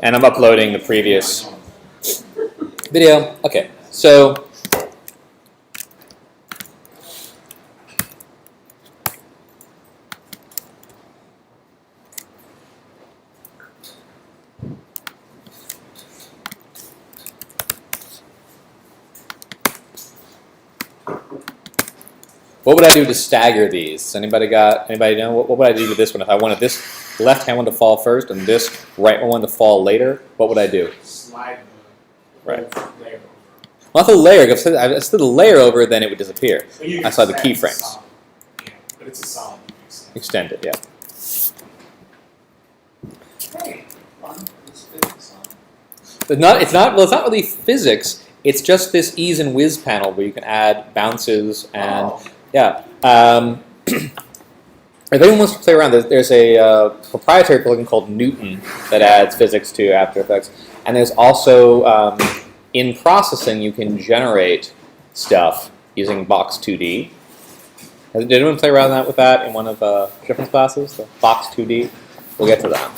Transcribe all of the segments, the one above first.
And I'm uploading the previous video. Okay, so what would I do to stagger these? Anybody know? What would I do to this one if I wanted this left-hand one to fall first and this right one to fall later? What would I do? Slide the Right. layer over. Well, if the layer, if I slid the layer over, then it would disappear. But you I can saw the extend keyframes. solid. Yeah, but it's a solid. Extend it, yeah. Hey, fun. It's physics on. It's not really physics. It's just this ease and whiz panel where you can add bounces and yeah. If anyone wants to play around, there's a proprietary plugin called Newton that adds physics to After Effects, and there's also in processing you can generate stuff using Box 2D. Did anyone play around with that in one of Griffin's classes? The Box 2D. We'll get to that.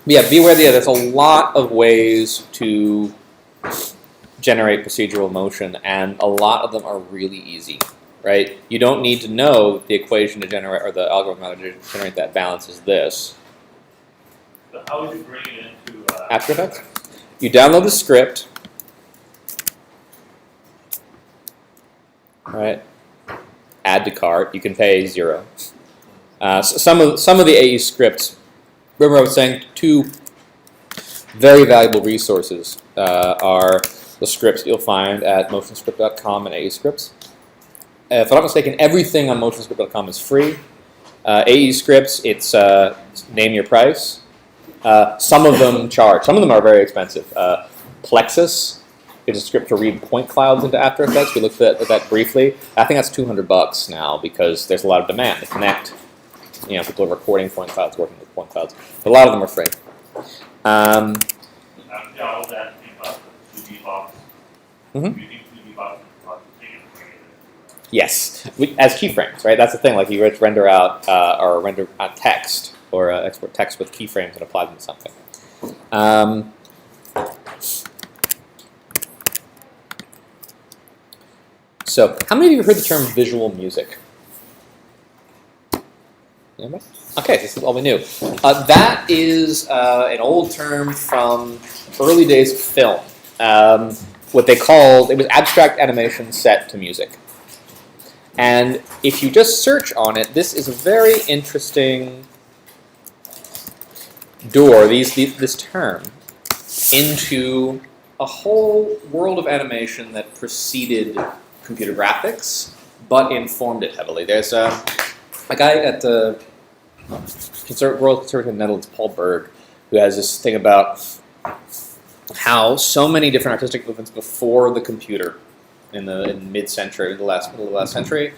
Yeah, be aware that there's a lot of ways to generate procedural motion, and a lot of them are really easy, right? You don't need to know the equation to generate, or the algorithm to generate that balance is this. So how would you bring it into After Effects? You download the script, right? Add to cart. You can pay $0. Some of the AE scripts. Remember, I was saying two very valuable resources are the scripts you'll find at motionscript.com and AE scripts. If I'm not mistaken, everything on motionscript.com is free. AE scripts, it's name your price. Some of them charge. Some of them are very expensive. Plexus is a script to read point clouds into After Effects. We looked at that briefly. I think that's $200 now because there's a lot of demand to connect. You know, people are recording point clouds, working with point clouds. But a lot of them are free. all that thing about the 2D box? Mhm. You think 2D box is about to take it and bring it in? Yes, as keyframes, right? That's the thing. Like you render out or render text or export text with keyframes and apply them to something. So, how many of you have heard the term visual music? Anybody? Okay, this is all we knew. That is an old term from early days of film. What they called, it was abstract animation set to music. And if you just search on it, this is a very interesting door, this term, into a whole world of animation that preceded computer graphics, but informed it heavily. There's a guy at the World Conservative Netherlands, Paul Berg, who has this thing about how so many different artistic movements before the computer in mid-century, middle of the last century,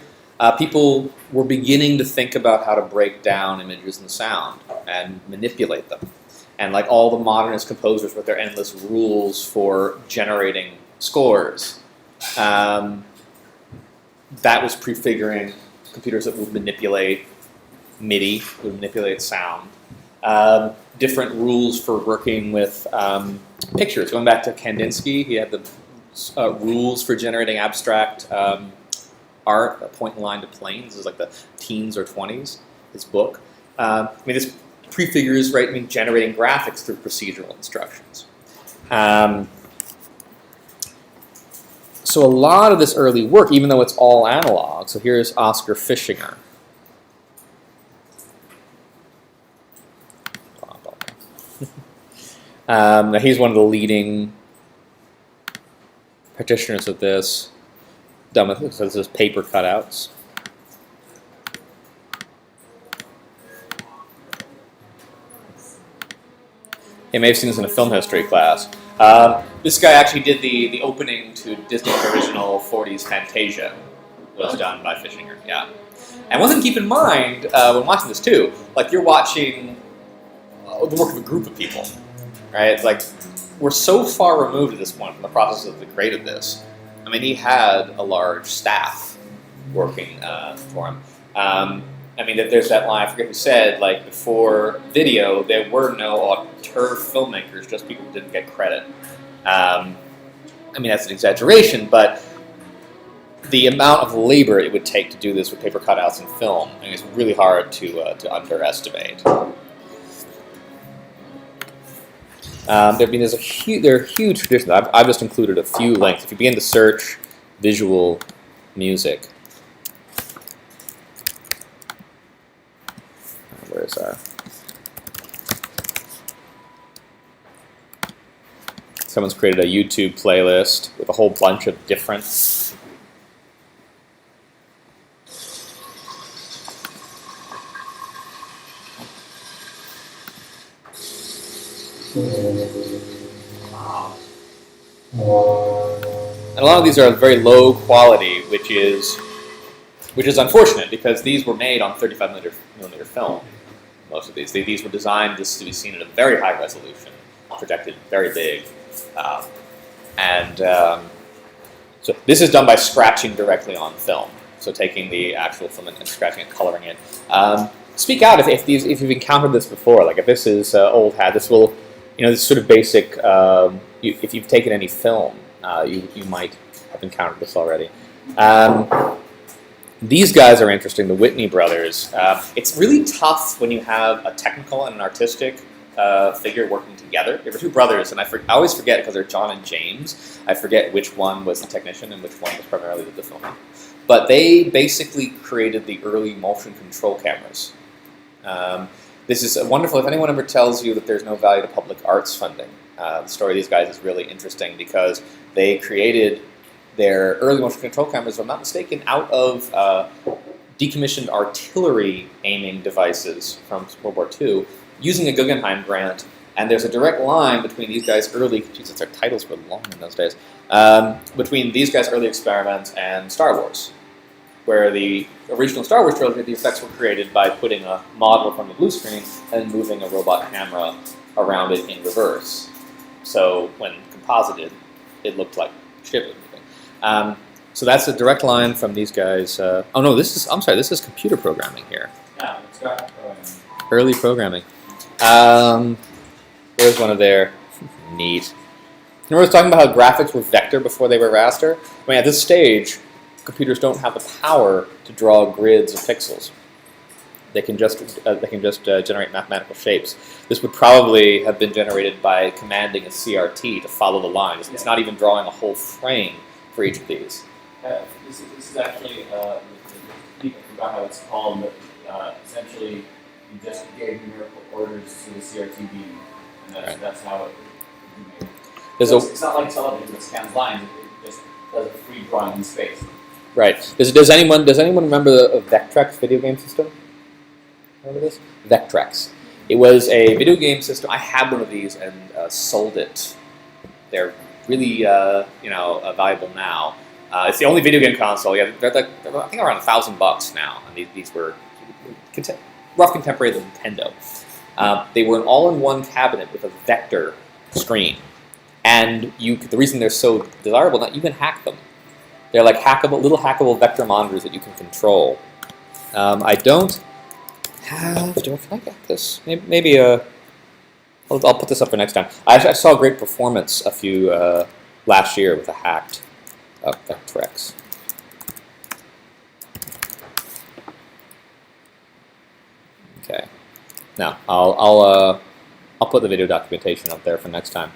people were beginning to think about how to break down images and sound and manipulate them. And like all the modernist composers with their endless rules for generating scores, that was prefiguring computers that would manipulate MIDI, would manipulate sound. Different rules for working with pictures. Going back to Kandinsky, he had the rules for generating abstract art, a point and line to plane. This is like the teens or 20s, his book. This prefigures, right, generating graphics through procedural instructions. So a lot of this early work, even though it's all analog, so here's Oscar Fischinger. Now he's one of the leading practitioners of this. So this is paper cutouts. You may have seen this in a film history class. This guy actually did the opening to Disney's original 40s Fantasia. Was done by Fischinger, yeah. And one thing to keep in mind when watching this too, like you're watching the work of a group of people, right? It's like we're so far removed at this point from the process of the creation of this. I mean, he had a large staff working for him. I mean, there's that line, I forget who said, like, before video, there were no auteur filmmakers, just people who didn't get credit. I mean, that's an exaggeration, but the amount of labor it would take to do this with paper cutouts and film, I mean, it's really hard to underestimate. There are huge traditions. I've just included a few links. If you begin to search visual music, where's our? Someone's created a YouTube playlist with a whole bunch of different. And a lot of these are very low quality, which is unfortunate because these were made on 35mm film. Most of these were designed just to be seen at a very high resolution, projected very big, so this is done by scratching directly on film. So taking the actual film and scratching it, coloring it. Speak out if you've encountered this before. Like if this is old hat, this will, this sort of basic. If you've taken any film, you might have encountered this already. These guys are interesting, the Whitney brothers. It's really tough when you have a technical and an artistic figure working together. There were two brothers, and I always forget because they're John and James. I forget which one was the technician and which one was primarily the filming. But they basically created the early motion control cameras. This is wonderful. If anyone ever tells you that there's no value to public arts funding, the story of these guys is really interesting because they created their early motion control cameras, if I'm not mistaken, out of decommissioned artillery aiming devices from World War II using a Guggenheim grant. And there's a direct line between these guys' early, Jesus, their titles were long in those days, between these guys' early experiments and Star Wars, where the original Star Wars trilogy, the effects were created by putting a model from the blue screen and moving a robot camera around it in reverse. So when composited, it looked like shit was moving. So that's a direct line from these guys. Oh no, this is computer programming here. Yeah, it's got Early programming. There's one of their neat. Remember I was talking about how graphics were vector before they were raster? I mean, at this stage, computers don't have the power to draw grids of pixels. They can just generate mathematical shapes. This would probably have been generated by commanding a CRT to follow the lines. It's not even drawing a whole frame for each of these. This is actually, I forgot how it's called, but essentially you just gave numerical orders to the CRT beam, and that's how it would be made. It's not like television that scans lines, it just does a free drawing in space. Right. Does anyone remember the Vectrex video game system? Remember this? Vectrex. It was a video game system. I had one of these and sold it. They're really valuable now. It's the only video game console. Yeah, they're like I think around $1,000 now. And these were rough contemporary of Nintendo. They were an all-in-one cabinet with a vector screen, and the reason they're so desirable, you can hack them. They're like little hackable vector monitors that you can control. I don't have. Can I get this? Maybe I'll put this up for next time. I saw a great performance last year with a hacked Vectrex. Okay. Now I'll put the video documentation up there for next time.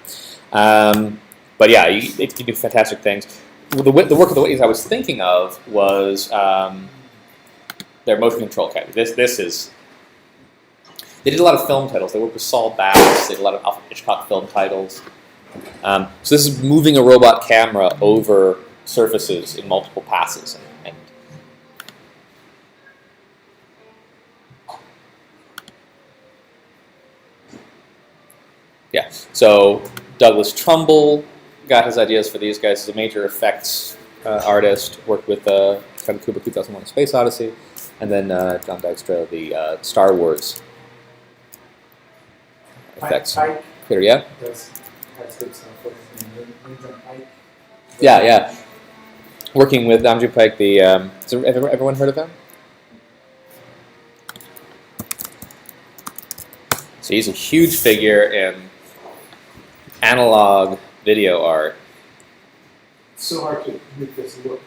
But yeah, they can do fantastic things. The work of the Whitneys I was thinking of was their motion control cameras. They did a lot of film titles. They worked with Saul Bass. They did a lot of Alfred Hitchcock film titles. So this is moving a robot camera over surfaces in multiple passes. And yeah, so Douglas Trumbull got his ideas for these guys. He's a major effects artist. Worked with Kevin Kubrick, 2001: A Space Odyssey, and then John Dykstra, the Star Wars effects creator. Yeah. That's good stuff. Yeah. Working with Namjoon Pike. Has everyone heard of him? So he's a huge figure in analog video art. It's so hard to make this look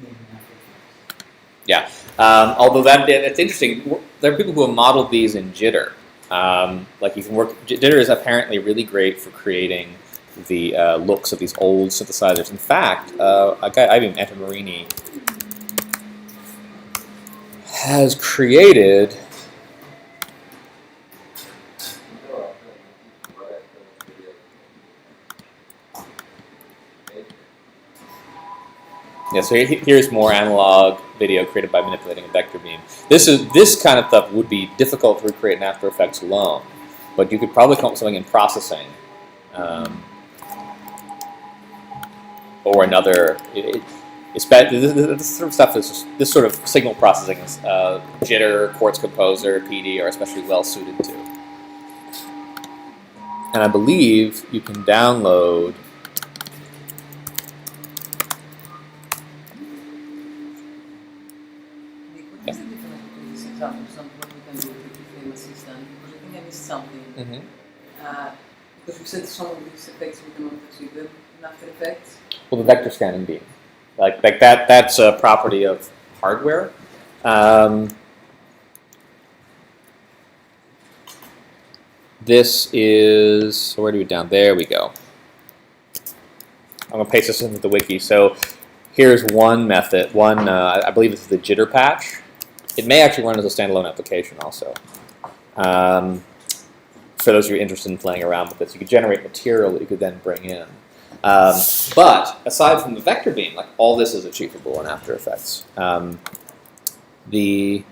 in After Effects. Yeah, although that's interesting. There are people who have modeled these in jitter. Like you can work. Jitter is apparently really great for creating the looks of these old synthesizers. In fact, a guy, Anton Marini, has created. Yeah, so here's more analog video created by manipulating a vector beam. This kind of stuff would be difficult to recreate in After Effects alone, but you could probably come up with something in processing, or another. It's bad. This sort of stuff is this sort of signal processing is jitter, Quartz Composer, PD are especially well suited to. And I believe you can download. What is the difference between this example, something what we can do with the frame assistant? Because I think I missed something. Because we said some of these effects we cannot achieve them in After Effects. Well, the vector scanning beam, like that's a property of hardware. This is, so where do we down? There we go. I'm gonna paste this into the wiki. So here's one method. I believe this is the jitter patch. It may actually run as a standalone application also. For those of you interested in playing around with this, you could generate material that you could then bring in. But aside from the vector beam, like all this is achievable in After Effects. Where are we?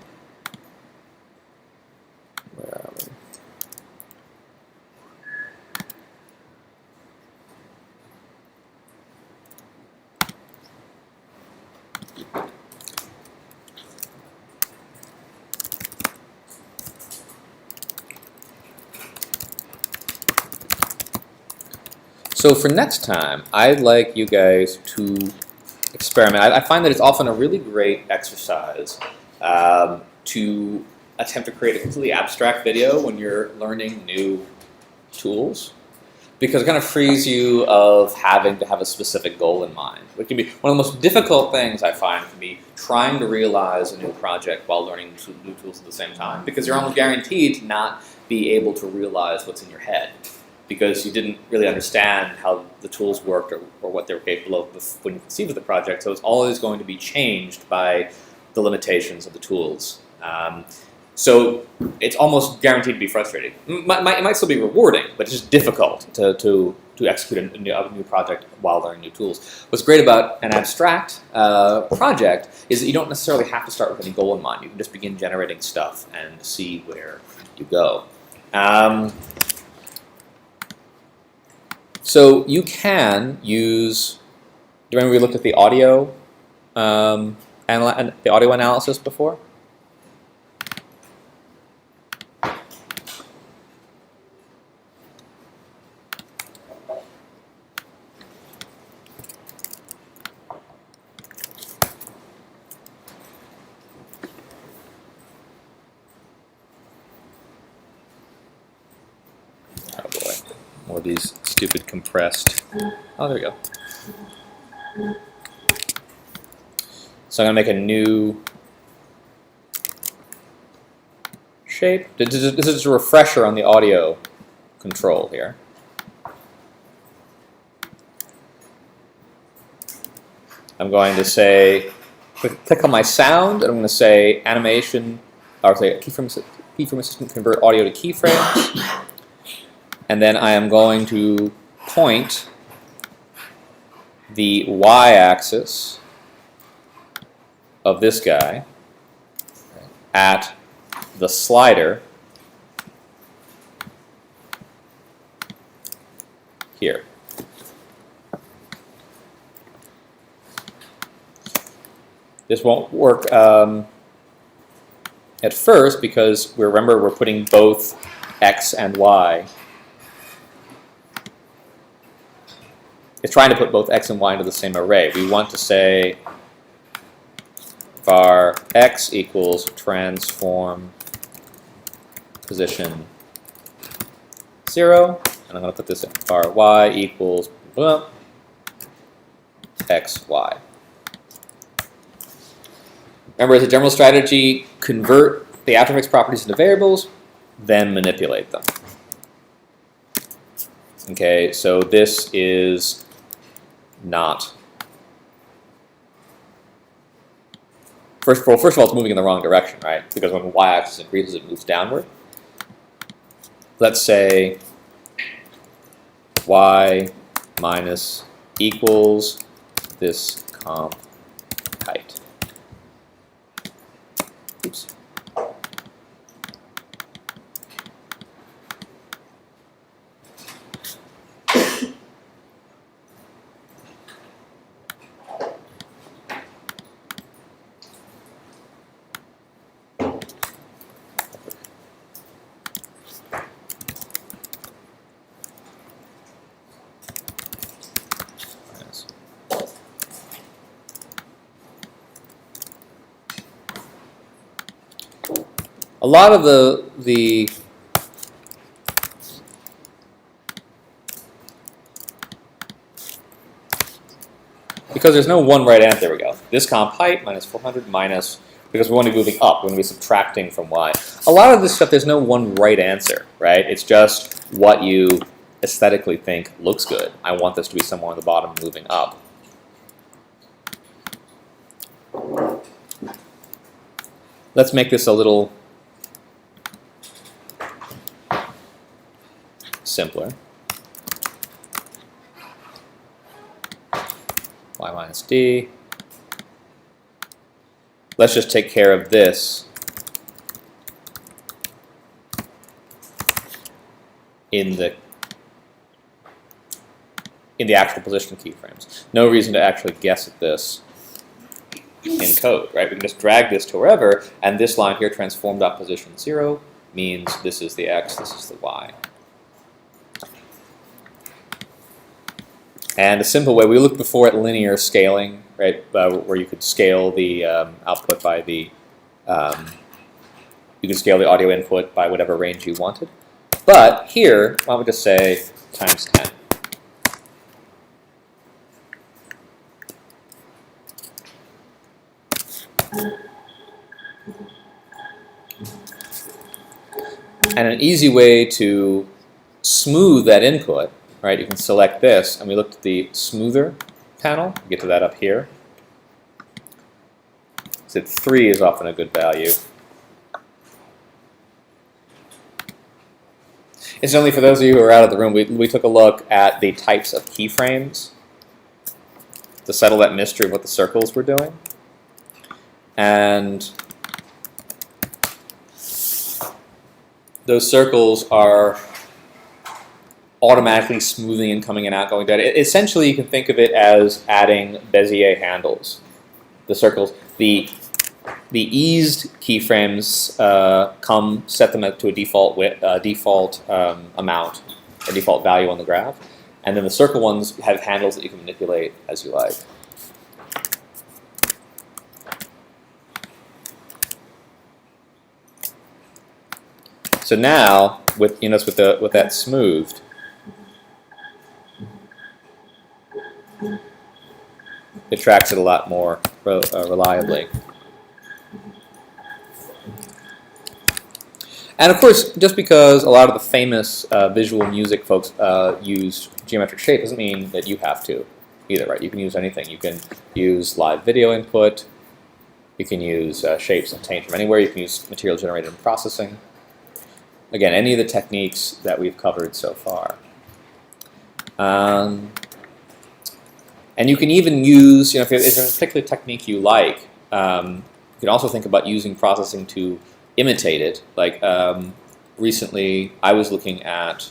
So for next time, I'd like you guys to experiment. I find that it's often a really great exercise to attempt to create a completely abstract video when you're learning new tools, because it kind of frees you of having to have a specific goal in mind. It can be one of the most difficult things I find can be trying to realize a new project while learning new tools at the same time, because you're almost guaranteed to not be able to realize what's in your head, because you didn't really understand how the tools worked or what they were capable of when you conceived of the project. So it's always going to be changed by the limitations of the tools. So it's almost guaranteed to be frustrating. It might still be rewarding, but it's just difficult to execute a new project while learning new tools. What's great about an abstract project is that you don't necessarily have to start with any goal in mind. You can just begin generating stuff and see where you go. So you can use. Do you remember we looked at the audio, the audio analysis before? Oh boy, more of these stupid compressed. Oh, there we go. So I'm going to make a new shape. This is a refresher on the audio control here. I'm going to say, click on my sound, and I'm going to say animation, or say keyframe assistant convert audio to keyframes. And then I am going to point the y-axis of this guy at the slider here. This won't work at first because remember we're putting both x and y. It's trying to put both x and y into the same array. We want to say var x equals transform position 0, and I'm going to put this in bar y equals x, y. Remember, as a general strategy, convert the after effects properties into variables, then manipulate them. Okay, so this is not. First of all, it's moving in the wrong direction, right? Because when the y-axis increases, it moves downward. Let's say y minus equals this comp height. Oops. A lot of the because there's no one right answer. There we go. This comp height minus 400 minus, because we want to be moving up, we want to be subtracting from y. A lot of this stuff, there's no one right answer, right? It's just what you aesthetically think looks good. I want this to be somewhere on the bottom moving up. Let's make this a little simpler. Y minus d. Let's just take care of this in the actual position keyframes. No reason to actually guess at this in code, right? We can just drag this to wherever, and this line here, transform.position 0, means this is the x, this is the y. And a simple way, we looked before at linear scaling, right, where you could scale the output by the, you could scale the audio input by whatever range you wanted. But here, why don't we just say times 10. And an easy way to smooth that input, right, you can select this, and we looked at the smoother panel. We'll get to that up here. So 3 is often a good value. Incidentally, for those of you who are out of the room, we took a look at the types of keyframes to settle that mystery of what the circles were doing. And those circles are automatically smoothing and coming in and out, going down. Essentially, you can think of it as adding Bezier handles. The circles, the eased keyframes set them to a default amount, a default value on the graph, and then the circle ones have handles that you can manipulate as you like. So now, with that smoothed, it tracks it a lot more reliably. And of course, just because a lot of the famous visual music folks use geometric shape doesn't mean that you have to either, right? You can use anything. You can use live video input. You can use shapes obtained from anywhere. You can use material generated in processing. Again, any of the techniques that we've covered so far. And you can even use, if there's a particular technique you like, you can also think about using processing to imitate it. Like recently, I was looking at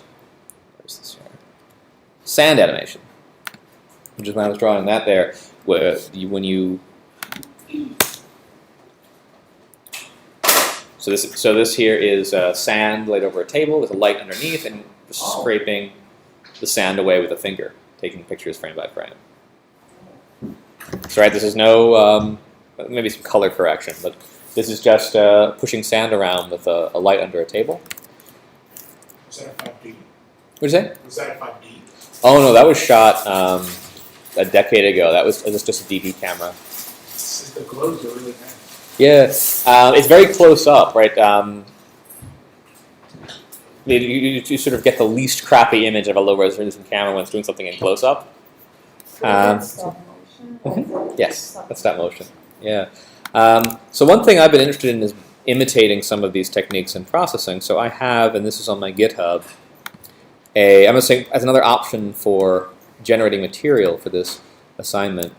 sand animation, which is when I was drawing that there, where when you so this here is sand laid over a table with a light underneath, and just scraping the sand away with a finger, taking pictures frame by frame. So right, this is no maybe some color correction, but this is just pushing sand around with a light under a table. Is that a 5D? What'd you say? Was that a 5D? Oh no, that was shot a decade ago. That was just a DV camera. The glows are really nice. Yeah, it's very close up, right? You sort of get the least crappy image of a low resolution camera when it's doing something in close up. Stop motion. Yes, that's stop motion. Yeah. So one thing I've been interested in is imitating some of these techniques in processing. So I have, and this is on my GitHub, I'm going to say as another option for generating material for this assignment.